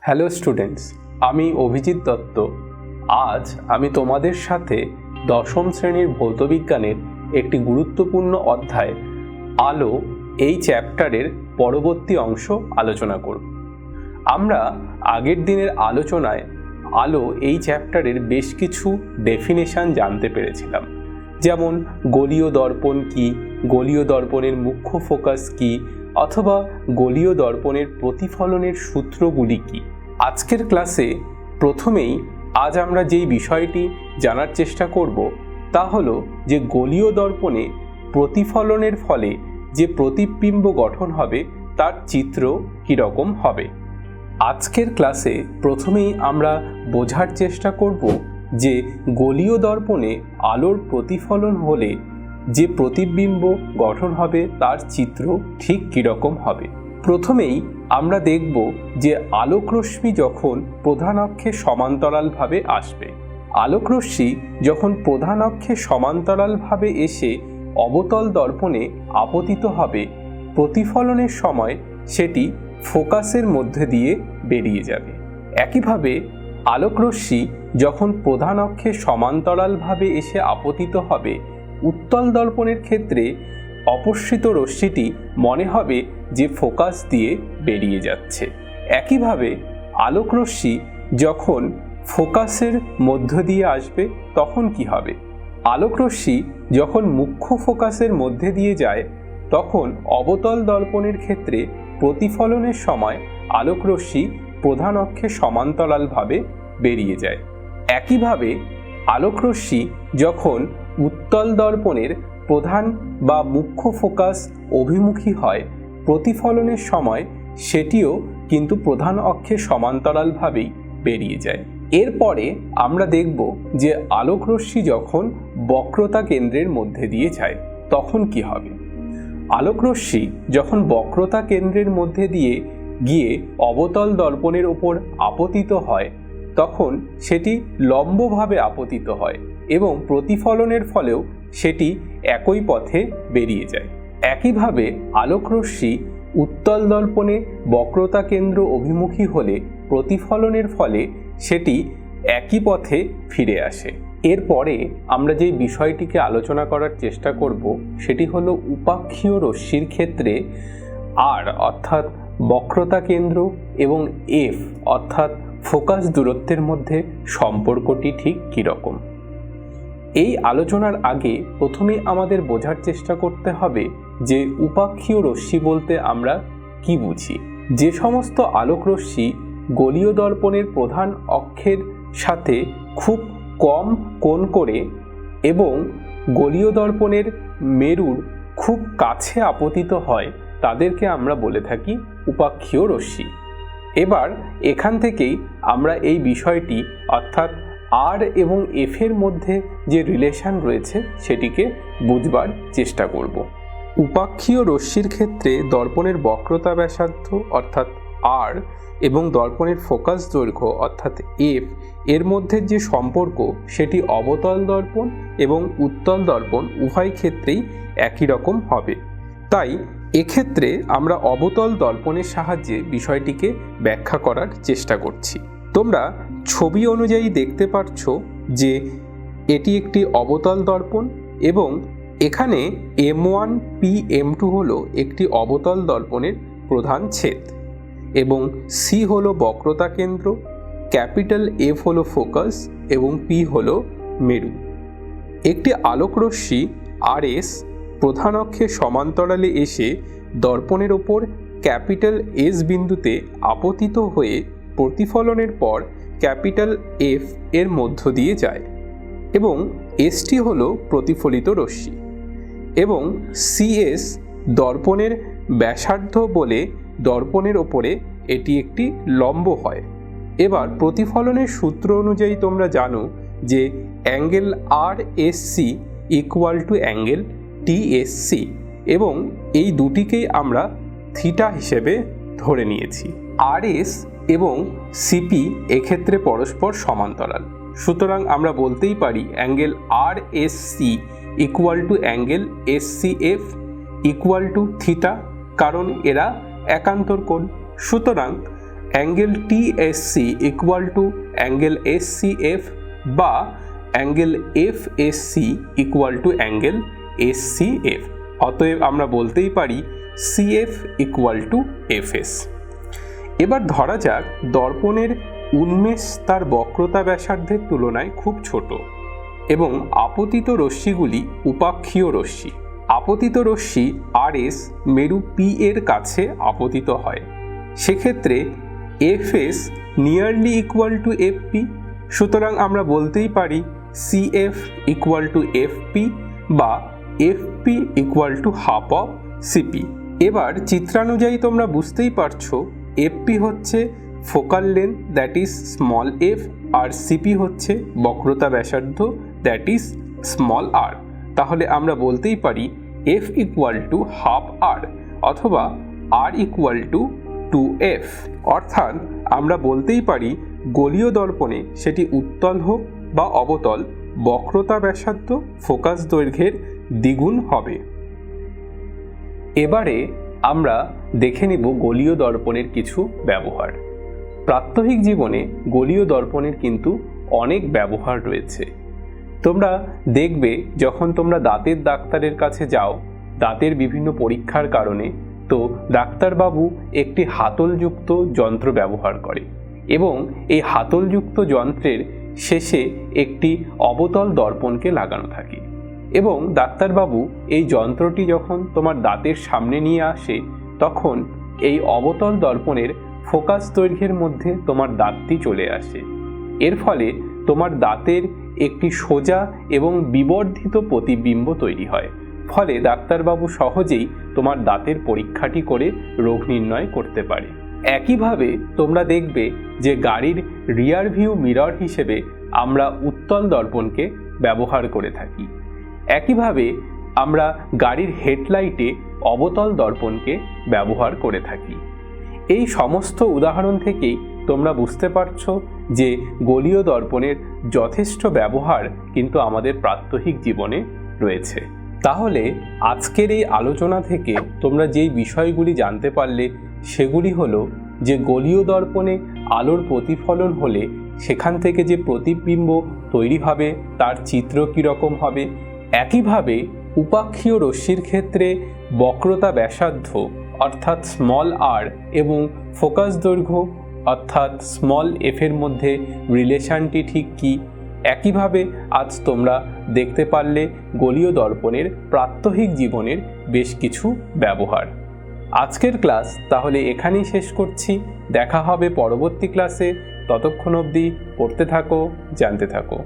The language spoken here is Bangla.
হ্যালো স্টুডেন্টস, আমি অভিজিৎ দত্ত। আজ আমি তোমাদের সাথে দশম শ্রেণীর ভৌতবিজ্ঞানের একটি গুরুত্বপূর্ণ অধ্যায় আলো এই চ্যাপ্টারের পরবর্তী অংশ আলোচনা করব। আমরা আগের দিনের আলোচনায় আলো এই চ্যাপ্টারের বেশ কিছু ডেফিনেশন জানতে পেরেছিলাম, যেমন গোলীয় দর্পণ কি, গোলীয় দর্পণের মুখ্য ফোকাস কি, অথবা গোলীয় দর্পণের প্রতিফলনের সূত্রগুলি কি। আজকের ক্লাসে প্রথমেই আজ আমরা যেই বিষয়টি জানার চেষ্টা করব তা হলো যে গোলীয় দর্পণে প্রতিফলনের ফলে যে প্রতিবিম্ব গঠন হবে তার চিত্র কীরকম হবে। আজকের ক্লাসে প্রথমেই আমরা বোঝার চেষ্টা করব যে গোলীয় দর্পণে আলোর প্রতিফলন হলে যে প্রতিবিম্ব গঠন হবে তার চিত্র ঠিক কীরকম হবে। প্রথমেই আমরা দেখব যে আলোকরশ্মি যখন প্রধান অক্ষে সমান্তরালভাবে আসবে, আলোকরশ্মি যখন প্রধান অক্ষে সমান্তরালভাবে এসে অবতল দর্পণে আপতিত হবে, প্রতিফলনের সময় সেটি ফোকাসের মধ্যে দিয়ে বেরিয়ে যাবে। একইভাবে আলোকরশ্মি যখন প্রধান অক্ষে সমান্তরালভাবে এসে আপতিত হবে, উত্তল দর্পণের ক্ষেত্রে অপসৃত রশ্মিটি মনে হবে যে ফোকাস দিয়ে বেরিয়ে যাচ্ছে। একইভাবে আলোকরশ্মি যখন ফোকাসের মধ্য দিয়ে আসবে তখন কি হবে? আলোকরশ্মি যখন মুখ্য ফোকাসের মধ্যে দিয়ে যায় তখন অবতল দর্পণের ক্ষেত্রে প্রতিফলনের সময় আলোকরশ্মি প্রধান অক্ষে সমান্তরালভাবে বেরিয়ে যায়। একইভাবে আলোকরশ্মি যখন উত্তল দর্পণের প্রধান বা মুখ্য ফোকাস অভিমুখী হয়, প্রতিফলনের সময় সেটিও কিন্তু প্রধান অক্ষে সমান্তরালভাবেই বেরিয়ে যায়। এরপরে আমরা দেখব যে আলোকরশ্মি যখন বক্রতা কেন্দ্রের মধ্যে দিয়ে যায় তখন কি হবে। আলোকরশ্মি যখন বক্রতা কেন্দ্রের মধ্যে দিয়ে গিয়ে অবতল দর্পণের ওপর আপতিত হয় তখন সেটি লম্বভাবে আপতিত হয় এবং প্রতিফলনের ফলেও সেটি একই পথে বেরিয়ে যায়। একইভাবে আলোকরশ্মি উত্তল দর্পণে বক্রতা কেন্দ্র অভিমুখী হলে প্রতিফলনের ফলে সেটি একই পথে ফিরে আসে। এরপরে আমরা যেই বিষয়টিকে আলোচনা করার চেষ্টা করব সেটি হলো উপাক্ষীয় রশ্মির ক্ষেত্রে আর অর্থাৎ বক্রতা কেন্দ্র এবং এফ অর্থাৎ ফোকাস দূরত্বের মধ্যে সম্পর্কটি ঠিক কীরকম। এই আলোচনার আগে প্রথমে আমাদের বোঝার চেষ্টা করতে হবে যে উপাক্ষীয় রশ্মি বলতে আমরা কি বুঝি। যে সমস্ত আলোকরশ্মি গোলীয় দর্পণের প্রধান অক্ষের সাথে খুব কম কোণ করে এবং গোলীয় দর্পণের মেরুর খুব কাছে আপতিত হয় তাদেরকে আমরা বলে থাকি উপাক্ষীয় রশ্মি। এবার এখান থেকেই আমরা এই বিষয়টি অর্থাৎ আর এবং এফের মধ্যে যে রিলেশন রয়েছে সেটিকে বুঝবার চেষ্টা করব। উপাক্ষীয় রশ্মির ক্ষেত্রে দর্পণের বক্রতা ব্যাসার্ধ অর্থাৎ আর এবং দর্পণের ফোকাস দৈর্ঘ্য অর্থাৎ এফ এর মধ্যে যে সম্পর্ক সেটি অবতল দর্পণ এবং উত্তল দর্পণ উভয় ক্ষেত্রেই একই রকম হবে। তাই এক্ষেত্রে আমরা অবতল দর্পণের সাহায্যে বিষয়টিকে ব্যাখ্যা করার চেষ্টা করছি। তোমরা ছবি অনুযায়ী দেখতে পাচ্ছ যে এটি একটি অবতল দর্পণ এবং এখানে M1 P M2 হলো একটি অবতল দর্পণের প্রধান ছেদ এবং C হলো বক্রতা কেন্দ্র, ক্যাপিটাল F হলো ফোকাস এবং P হলো মেরু। একটি আলোকরশ্মি RS প্রধান অক্ষে সমান্তরালে এসে দর্পণের ওপর ক্যাপিটাল S বিন্দুতে আপতিত হয়ে প্রতিফলনের পর ক্যাপিটাল F এর মধ্য দিয়ে যায় এবং ST হলো প্রতিফলিত রশ্মি এবং CS দর্পণের ব্যাসার্ধ বলে দর্পণের ওপরে এটি একটি লম্ব হয়। এবার প্রতিফলনের সূত্র অনুযায়ী তোমরা জানো যে angle RSC equal to angle TSC এবং এই দুটিকেই আমরা থিটা হিসেবে ধরে নিয়েছি। RS এবং CP এক্ষেত্রে পরস্পর সমান্তরাল, সুতরাং আমরা বলতেই পারি angle RSC equal to angle SCF equal to theta, কারণ এরা একান্তর কোণ। সুতরাং angle TSC equal to angle SCF বা angle FSC equal to angle SCF. অতএব আমরা বলতেই পারি সিএফ ইকুয়াল টু এফএস। এবার ধরা যাক দর্পণের উন্মেষ তার বক্রতা ব্যাসার্ধের তুলনায় খুব ছোট এবং আপতিত রশ্মিগুলি উপাক্ষীয় রশ্মি। আপতিত রশ্মি আরএস মেরু পি এর কাছে আপতিত হয়। সেক্ষেত্রে FS nearly equal to FP. সুতরাং আমরা বলতেই পারি সিএফ ইকুয়াল টু এফপি বা FP equal to half of CP. এবার চিত্রানুযায়ী তোমরা বুঝতেই পারছো এফপি হচ্ছে focal length that is small F আর সিপি হচ্ছে বক্রতা ব্যাসার্ধ দ্যাট ইজ স্মল আর। তাহলে আমরা বলতেই পারি এফ ইকুয়াল টু হাফ আর অথবা আর ইকুয়াল টু 2f। অর্থাৎ আমরা বলতেই পারি গোলীয় দর্পণে সেটি উত্তল হোক বা অবতল বক্রতা ব্যাসার্ধ ফোকাস দৈর্ঘ্যের দ্বিগুণ হবে। এবারে আমরা দেখে নিব গোলীয় দর্পণের কিছু ব্যবহার। প্রাত্যহিক জীবনে গোলীয় দর্পণের কিন্তু অনেক ব্যবহার রয়েছে। তোমরা দেখবে যখন তোমরা দাঁতের ডাক্তারের কাছে যাও দাঁতের বিভিন্ন পরীক্ষার কারণে, তো ডাক্তারবাবু একটি হাতলযুক্ত যন্ত্র ব্যবহার করে এবং এই হাতলযুক্ত যন্ত্রের শেষে একটি অবতল দর্পণকে লাগানো থাকে এবং ডাক্তারবাবু এই যন্ত্রটি যখন তোমার দাঁতের সামনে নিয়ে আসে তখন এই অবতল দর্পণের ফোকাস দৈর্ঘ্যের মধ্যে তোমার দাঁতটি চলে আসে। এর ফলে তোমার দাঁতের একটি সোজা এবং বিবর্ধিত প্রতিবিম্ব তৈরি হয়। ফলে ডাক্তারবাবু সহজেই তোমার দাঁতের পরীক্ষাটি করে রোগ নির্ণয় করতে পারে। একইভাবে তোমরা দেখবে যে গাড়ির রিয়ার ভিউ মিরর হিসেবে আমরা উত্তল দর্পণকে ব্যবহার করে থাকি। একইভাবে আমরা গাড়ির হেডলাইটে অবতল দর্পণকে ব্যবহার করে থাকি। এই সমস্ত উদাহরণ থেকেই তোমরা বুঝতে পারছো যে গোলীয় দর্পণের যথেষ্ট ব্যবহার কিন্তু আমাদের প্রাত্যহিক জীবনে রয়েছে। তাহলে আজকের এই আলোচনা থেকে তোমরা যেই বিষয়গুলি জানতে পারলে সেগুলি হলো যে গোলীয় দর্পণে আলোর প্রতিফলন হলে সেখান থেকে যে প্রতিবিম্ব তৈরি হবে তার চিত্র কীরকম হবে। একইভাবে উপাক্ষীয় রশ্মির ক্ষেত্রে বক্রতা ব্যাসার্ধ অর্থাৎ স্মল আর এবং ফোকাস দৈর্ঘ্য অর্থাৎ স্মল এফের মধ্যে রিলেশনটি ঠিক কী। একইভাবে আজ তোমরা দেখতে পারলে গোলীয় দর্পণের প্রাত্যহিক জীবনের বেশ কিছু ব্যবহার। আজকের ক্লাস তাহলে এখানেই শেষ করছি। দেখা হবে পরবর্তী ক্লাসে। ততক্ষণ অবধি পড়তে থাকো, জানতে থাকো।